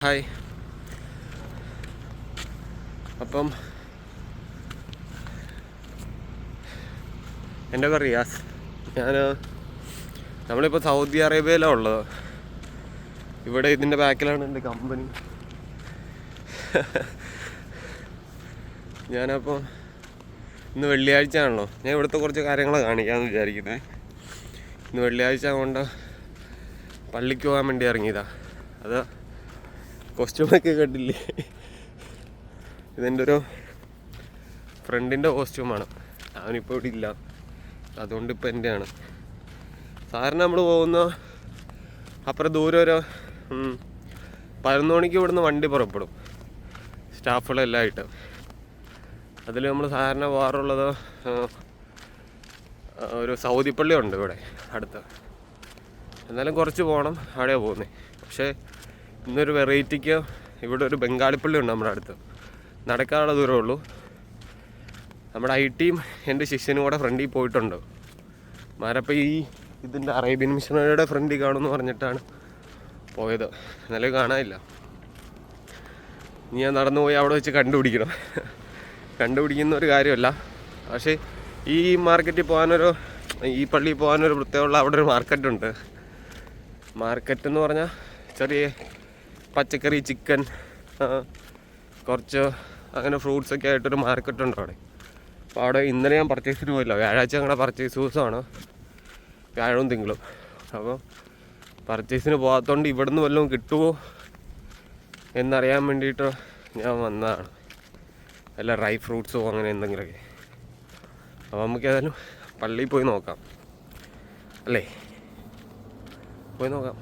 Hi. അപ്പം എൻ്റെ പേര് റിയാസ്. നമ്മളിപ്പോൾ സൗദി അറേബ്യയിലാണ് ഉള്ളത്. ഇവിടെ ഇതിൻ്റെ ബാക്കിലാണ് എൻ്റെ കമ്പനി. ഞാനപ്പോൾ ഇന്ന് വെള്ളിയാഴ്ച ആണല്ലോ, ഞാൻ ഇവിടുത്തെ കുറച്ച് കാര്യങ്ങൾ കാണിക്കാമെന്ന് വിചാരിക്കുന്നത്. ഇന്ന് വെള്ളിയാഴ്ച കൊണ്ട് പള്ളിക്ക് പോകാൻ വേണ്ടി ഇറങ്ങിയതാണ്. അത് കോസ്റ്റ്യൂമൊക്കെ കണ്ടില്ലേ? ഇതെൻ്റെ ഒരു ഫ്രണ്ടിൻ്റെ കോസ്റ്റ്യൂമാണ്. അവനിപ്പോൾ ഇവിടെ ഇല്ല, അതുകൊണ്ട് ഇപ്പോൾ എൻ്റെയാണ്. സാറിന് നമ്മൾ പോകുന്ന അപ്പുറം ദൂരം ഒരു 11 മണിക്ക് ഇവിടുന്ന് വണ്ടി പുറപ്പെടും, സ്റ്റാഫുകളെല്ലാം ആയിട്ട്. അതിൽ നമ്മൾ സാറിന് പോകാറുള്ളത് ഒരു സൗദി പള്ളി ഉണ്ട് ഇവിടെ അടുത്ത്. എന്നാലും കുറച്ച് പോകണം, അവിടെയാണ് പോകുന്നത്. പക്ഷേ ഇന്നൊരു വെറൈറ്റിക്ക് ഇവിടെ ഒരു ബംഗാളി പള്ളി ഉണ്ട് നമ്മുടെ അടുത്ത്, നടക്കാനുള്ള ദൂരമേ ഉള്ളൂ. നമ്മുടെ ഐ.ടിയും എൻ്റെ ശിഷ്യനും കൂടെ ഫ്രണ്ടിൽ പോയിട്ടുണ്ട്. മാരപ്പം ഇതിൻ്റെ അറേബ്യൻ മിഷണറിയുടെ ഫ്രണ്ടിൽ കാണുമെന്ന് പറഞ്ഞിട്ടാണ് പോയത്. എന്നാലും കാണാനില്ല. ഞാൻ നടന്നു പോയി അവിടെ വെച്ച് കണ്ടുപിടിക്കുന്ന ഒരു കാര്യമല്ല. പക്ഷേ ഈ മാർക്കറ്റിൽ പോകാനൊരു, ഈ പള്ളിയിൽ പോകാനൊരു പ്രത്യേകമുള്ള അവിടെ ഒരു മാർക്കറ്റുണ്ട്. മാർക്കറ്റ് എന്ന് പറഞ്ഞാൽ ചെറിയ പച്ചക്കറി, ചിക്കൻ, കുറച്ച് അങ്ങനെ ഫ്രൂട്ട്സൊക്കെ ആയിട്ടൊരു മാർക്കറ്റുണ്ട് അവിടെ. അപ്പോൾ അവിടെ ഇന്നലെ ഞാൻ പർച്ചേസിന് പോയില്ല. വ്യാഴാഴ്ച ഞങ്ങളുടെ പർച്ചേസ് ദിവസമാണ്, വ്യാഴവും തിങ്കളും. അപ്പോൾ പർച്ചേസിന് പോകാത്തതുകൊണ്ട് ഇവിടുന്ന് വല്ലതും കിട്ടുമോ എന്നറിയാൻ വേണ്ടിയിട്ട് ഞാൻ വന്നതാണ്. അല്ല ഡ്രൈ ഫ്രൂട്ട്സോ അങ്ങനെ എന്തെങ്കിലുമൊക്കെ. അപ്പോൾ നമുക്ക് ഏതായാലും പള്ളിയിൽ പോയി നോക്കാം, അല്ലേ? പോയി നോക്കാം.